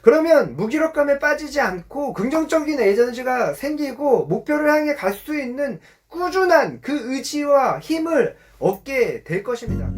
그러면 무기력감에 빠지지 않고 긍정적인 에너지가 생기고 목표를 향해 갈 수 있는 꾸준한 그 의지와 힘을 얻게 될 것입니다.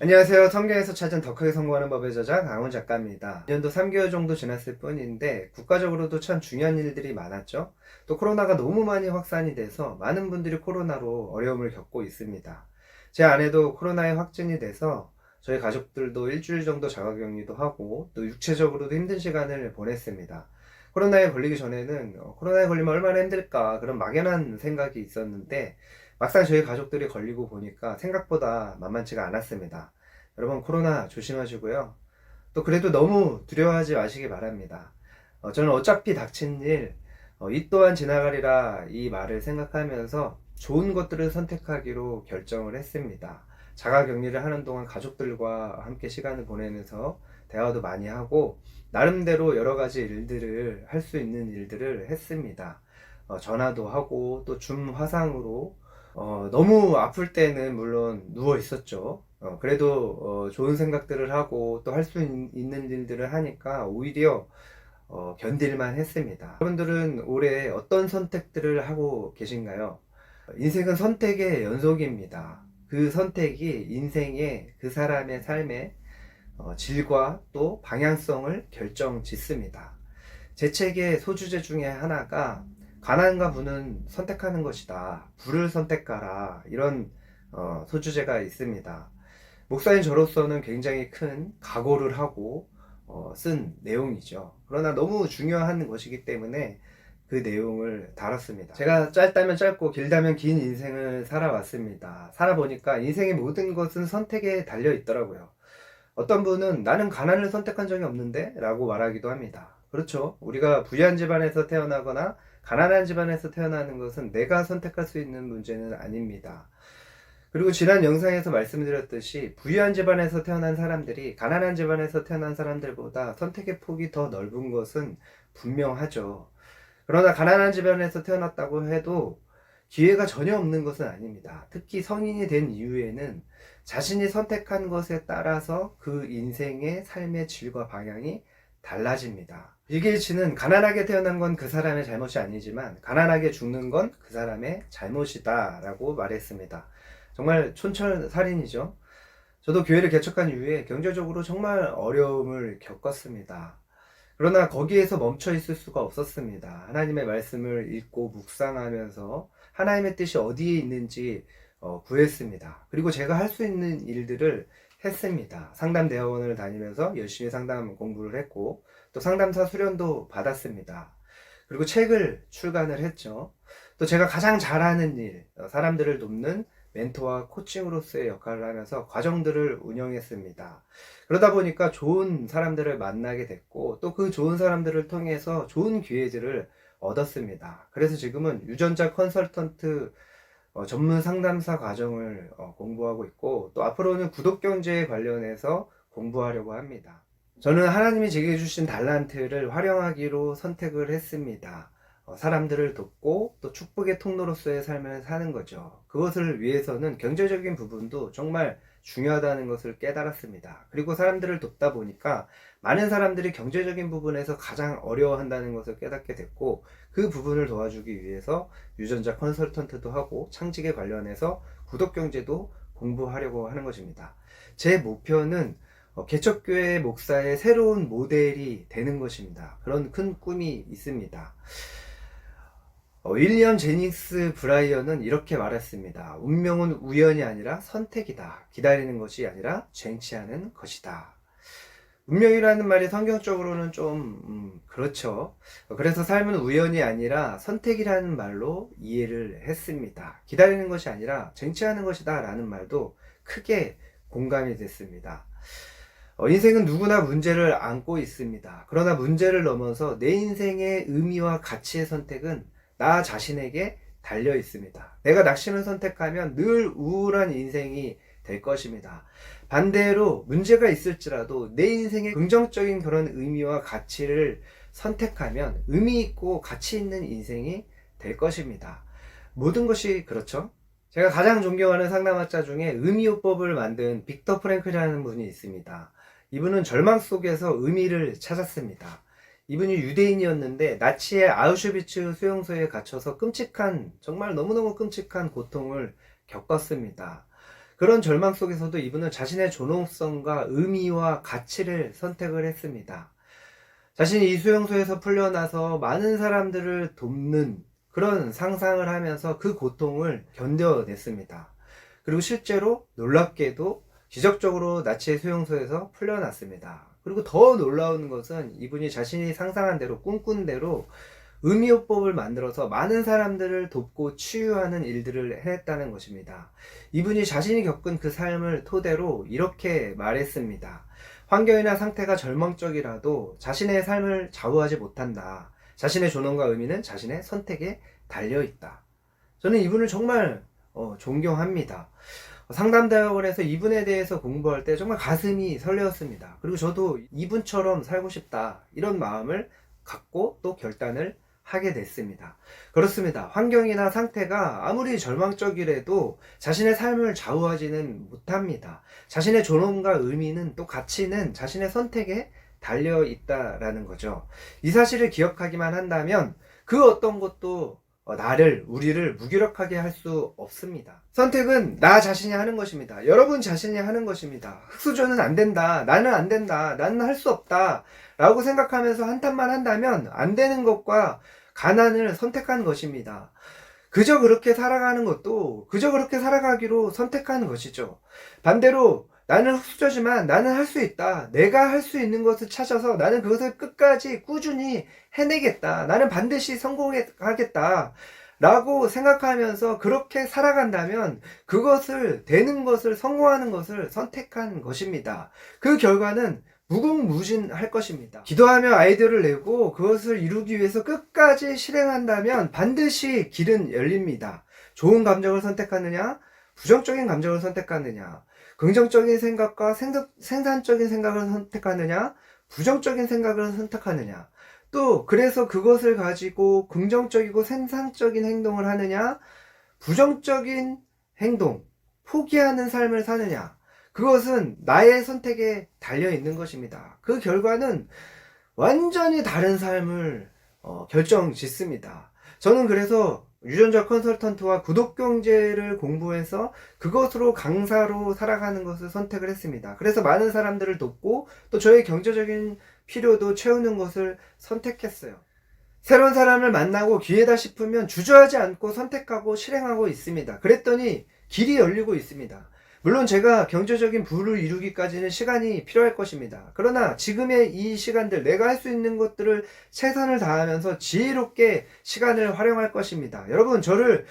안녕하세요. 성경에서 찾은 더 크게 성공하는 법의 저자 강훈 작가입니다. 2년도 3개월 정도 지났을 뿐인데 국가적으로도 참 중요한 일들이 많았죠. 또 코로나가 너무 많이 확산이 돼서 많은 분들이 코로나로 어려움을 겪고 있습니다. 제 아내도 코로나에 확진이 돼서 저희 가족들도 일주일 정도 자가격리도 하고 또 육체적으로도 힘든 시간을 보냈습니다. 코로나에 걸리기 전에는 코로나에 걸리면 얼마나 힘들까 그런 막연한 생각이 있었는데 막상 저희 가족들이 걸리고 보니까 생각보다 만만치가 않았습니다. 여러분 코로나 조심하시고요. 또 그래도 너무 두려워하지 마시기 바랍니다. 저는 어차피 닥친 일, 이 또한 지나가리라 이 말을 생각하면서 좋은 것들을 선택하기로 결정을 했습니다. 자가격리를 하는 동안 가족들과 함께 시간을 보내면서 대화도 많이 하고 나름대로 여러 가지 일들을 할 수 있는 일들을 했습니다. 전화도 하고 또 줌 화상으로 너무 아플 때는 물론 누워 있었죠. 그래도 좋은 생각들을 하고 또 할 수 있는 일들을 하니까 오히려 견딜만 했습니다. 여러분들은 올해 어떤 선택들을 하고 계신가요? 인생은 선택의 연속입니다. 그 선택이 인생의 그 사람의 삶의 질과 또 방향성을 결정짓습니다. 제 책의 소주제 중에 하나가 가난과 부는 선택하는 것이다. 부를 선택하라. 이런 소주제가 있습니다. 목사인 저로서는 굉장히 큰 각오를 하고 쓴 내용이죠. 그러나 너무 중요한 것이기 때문에 그 내용을 다뤘습니다. 제가 짧다면 짧고 길다면 긴 인생을 살아왔습니다. 살아보니까 인생의 모든 것은 선택에 달려 있더라고요. 어떤 분은 나는 가난을 선택한 적이 없는데 라고 말하기도 합니다. 그렇죠. 우리가 부유한 집안에서 태어나거나 가난한 집안에서 태어나는 것은 내가 선택할 수 있는 문제는 아닙니다. 그리고 지난 영상에서 말씀드렸듯이 부유한 집안에서 태어난 사람들이 가난한 집안에서 태어난 사람들보다 선택의 폭이 더 넓은 것은 분명하죠. 그러나 가난한 집안에서 태어났다고 해도 기회가 전혀 없는 것은 아닙니다. 특히 성인이 된 이후에는 자신이 선택한 것에 따라서 그 인생의 삶의 질과 방향이 달라집니다. 빌 게이츠는 가난하게 태어난 건 그 사람의 잘못이 아니지만 가난하게 죽는 건 그 사람의 잘못이다 라고 말했습니다. 정말 촌철살인이죠. 저도 교회를 개척한 이후에 경제적으로 정말 어려움을 겪었습니다. 그러나 거기에서 멈춰 있을 수가 없었습니다. 하나님의 말씀을 읽고 묵상하면서 하나님의 뜻이 어디에 있는지 구했습니다. 그리고 제가 할 수 있는 일들을 했습니다. 상담대학원을 다니면서 열심히 상담 공부를 했고 또 상담사 수련도 받았습니다. 그리고 책을 출간을 했죠. 또 제가 가장 잘하는 일, 사람들을 돕는 멘토와 코칭으로서의 역할을 하면서 과정들을 운영했습니다. 그러다 보니까 좋은 사람들을 만나게 됐고 또 그 좋은 사람들을 통해서 좋은 기회들을 얻었습니다. 그래서 지금은 유전자 컨설턴트 전문 상담사 과정을 공부하고 있고 또 앞으로는 구독경제에 관련해서 공부하려고 합니다. 저는 하나님이 제게 주신 달란트를 활용하기로 선택을 했습니다. 사람들을 돕고 또 축복의 통로로서의 삶을 사는 거죠. 그것을 위해서는 경제적인 부분도 정말 중요하다는 것을 깨달았습니다. 그리고 사람들을 돕다 보니까 많은 사람들이 경제적인 부분에서 가장 어려워한다는 것을 깨닫게 됐고 그 부분을 도와주기 위해서 유전자 컨설턴트도 하고 창직에 관련해서 구독경제도 공부하려고 하는 것입니다. 제 목표는 개척교회 목사의 새로운 모델이 되는 것입니다. 그런 큰 꿈이 있습니다. 윌리엄 제닉스 브라이언은 이렇게 말했습니다. 운명은 우연이 아니라 선택이다. 기다리는 것이 아니라 쟁취하는 것이다. 운명이라는 말이 성경적으로는 좀 그렇죠. 그래서 삶은 우연이 아니라 선택이라는 말로 이해를 했습니다. 기다리는 것이 아니라 쟁취하는 것이다 라는 말도 크게 공감이 됐습니다. 인생은 누구나 문제를 안고 있습니다. 그러나 문제를 넘어서 내 인생의 의미와 가치의 선택은 나 자신에게 달려 있습니다. 내가 낙심을 선택하면 늘 우울한 인생이 될 것입니다. 반대로 문제가 있을지라도 내 인생의 긍정적인 그런 의미와 가치를 선택하면 의미 있고 가치 있는 인생이 될 것입니다. 모든 것이 그렇죠. 제가 가장 존경하는 상담학자 중에 의미요법을 만든 빅터 프랭클이라는 분이 있습니다. 이분은 절망 속에서 의미를 찾았습니다. 이분이 유대인이었는데 나치의 아우슈비츠 수용소에 갇혀서 끔찍한, 정말 너무너무 끔찍한 고통을 겪었습니다. 그런 절망 속에서도 이분은 자신의 존엄성과 의미와 가치를 선택을 했습니다. 자신이 이 수용소에서 풀려나서 많은 사람들을 돕는 그런 상상을 하면서 그 고통을 견뎌냈습니다. 그리고 실제로 놀랍게도 기적적으로 나치의 수용소에서 풀려났습니다. 그리고 더 놀라운 것은 이분이 자신이 상상한 대로 꿈꾼 대로 의미요법을 만들어서 많은 사람들을 돕고 치유하는 일들을 해냈다는 것입니다. 이분이 자신이 겪은 그 삶을 토대로 이렇게 말했습니다. 환경이나 상태가 절망적이라도 자신의 삶을 좌우하지 못한다. 자신의 존엄과 의미는 자신의 선택에 달려있다. 저는 이분을 정말 존경합니다. 상담대학원에서 이분에 대해서 공부할 때 정말 가슴이 설레었습니다. 그리고 저도 이분처럼 살고 싶다, 이런 마음을 갖고 또 결단을 하게 됐습니다. 그렇습니다. 환경이나 상태가 아무리 절망적이라도 자신의 삶을 좌우하지는 못합니다. 자신의 존엄과 의미는 또 가치는 자신의 선택에 달려 있다라는 거죠. 이 사실을 기억하기만 한다면 그 어떤 것도 우리를 무기력하게 할 수 없습니다. 선택은 나 자신이 하는 것입니다. 여러분 자신이 하는 것입니다. 흑수저는 안 된다, 나는 안 된다, 나는 할 수 없다 라고 생각하면서 한탄만 한다면 안 되는 것과 가난을 선택한 것입니다. 그저 그렇게 살아가는 것도 그저 그렇게 살아가기로 선택한 것이죠. 반대로 나는 흑수저지만 나는 할 수 있다, 내가 할 수 있는 것을 찾아서 나는 그것을 끝까지 꾸준히 해내겠다, 나는 반드시 성공하겠다 라고 생각하면서 그렇게 살아간다면 그것을, 되는 것을, 성공하는 것을 선택한 것입니다. 그 결과는 무궁무진할 것입니다. 기도하며 아이디어를 내고 그것을 이루기 위해서 끝까지 실행한다면 반드시 길은 열립니다. 좋은 감정을 선택하느냐, 부정적인 감정을 선택하느냐, 긍정적인 생각과 생산적인 생각을 선택하느냐, 부정적인 생각을 선택하느냐, 또 그래서 그것을 가지고 긍정적이고 생산적인 행동을 하느냐, 부정적인 행동, 포기하는 삶을 사느냐, 그것은 나의 선택에 달려 있는 것입니다. 그 결과는 완전히 다른 삶을 결정 짓습니다. 저는 그래서 유전자 컨설턴트와 구독경제를 공부해서 그것으로 강사로 살아가는 것을 선택을 했습니다. 그래서 많은 사람들을 돕고 또 저의 경제적인 필요도 채우는 것을 선택했어요. 새로운 사람을 만나고 기회다 싶으면 주저하지 않고 선택하고 실행하고 있습니다. 그랬더니 길이 열리고 있습니다. 물론 제가 경제적인 부를 이루기까지는 시간이 필요할 것입니다. 그러나 지금의 이 시간들, 내가 할 수 있는 것들을 최선을 다하면서 지혜롭게 시간을 활용할 것입니다. 여러분, 저를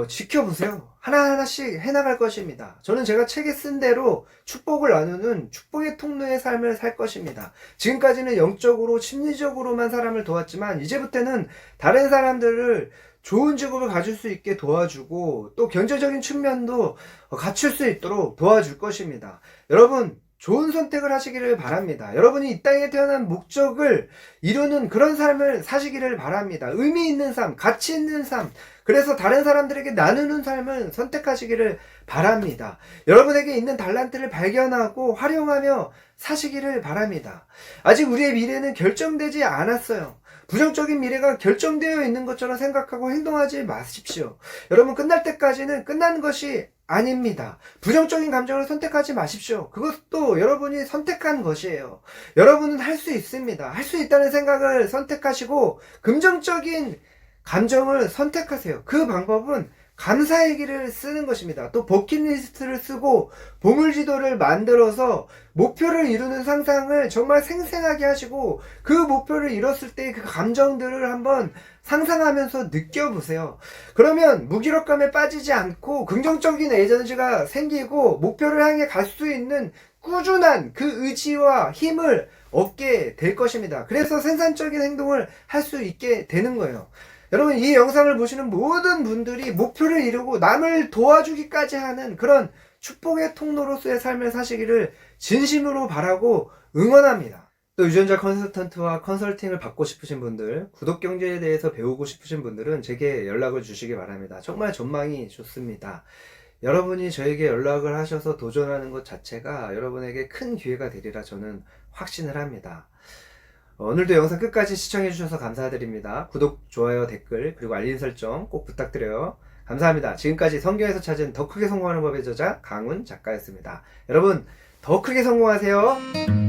지켜보세요. 하나하나씩 해나갈 것입니다. 저는 제가 책에 쓴 대로 축복을 나누는 축복의 통로의 삶을 살 것입니다. 지금까지는 영적으로 심리적으로만 사람을 도왔지만 이제부터는 다른 사람들을 좋은 직업을 가질 수 있게 도와주고 또 경제적인 측면도 갖출 수 있도록 도와줄 것입니다. 여러분, 좋은 선택을 하시기를 바랍니다. 여러분이 이 땅에 태어난 목적을 이루는 그런 삶을 사시기를 바랍니다. 의미 있는 삶, 가치 있는 삶, 그래서 다른 사람들에게 나누는 삶을 선택하시기를 바랍니다. 여러분에게 있는 달란트를 발견하고 활용하며 사시기를 바랍니다. 아직 우리의 미래는 결정되지 않았어요. 부정적인 미래가 결정되어 있는 것처럼 생각하고 행동하지 마십시오. 여러분, 끝날 때까지는 끝난 것이 아닙니다. 부정적인 감정을 선택하지 마십시오. 그것도 여러분이 선택한 것이에요. 여러분은 할 수 있습니다. 할 수 있다는 생각을 선택하시고 긍정적인 감정을 선택하세요. 그 방법은 감사일기를 쓰는 것입니다. 또 버킷리스트를 쓰고 보물지도를 만들어서 목표를 이루는 상상을 정말 생생하게 하시고 그 목표를 이뤘을 때 그 감정들을 한번 상상하면서 느껴보세요. 그러면 무기력감에 빠지지 않고 긍정적인 에너지가 생기고 목표를 향해 갈 수 있는 꾸준한 그 의지와 힘을 얻게 될 것입니다. 그래서 생산적인 행동을 할 수 있게 되는 거예요. 여러분, 이 영상을 보시는 모든 분들이 목표를 이루고 남을 도와주기까지 하는 그런 축복의 통로로서의 삶을 사시기를 진심으로 바라고 응원합니다. 또 유전자 컨설턴트와 컨설팅을 받고 싶으신 분들, 구독 경제에 대해서 배우고 싶으신 분들은 제게 연락을 주시기 바랍니다. 정말 전망이 좋습니다. 여러분이 저에게 연락을 하셔서 도전하는 것 자체가 여러분에게 큰 기회가 되리라 저는 확신을 합니다. 오늘도 영상 끝까지 시청해 주셔서 감사드립니다. 구독, 좋아요, 댓글, 그리고 알림 설정 꼭 부탁드려요. 감사합니다. 지금까지 성경에서 찾은 더 크게 성공하는 법의 저자 강훈 작가였습니다. 여러분, 더 크게 성공하세요.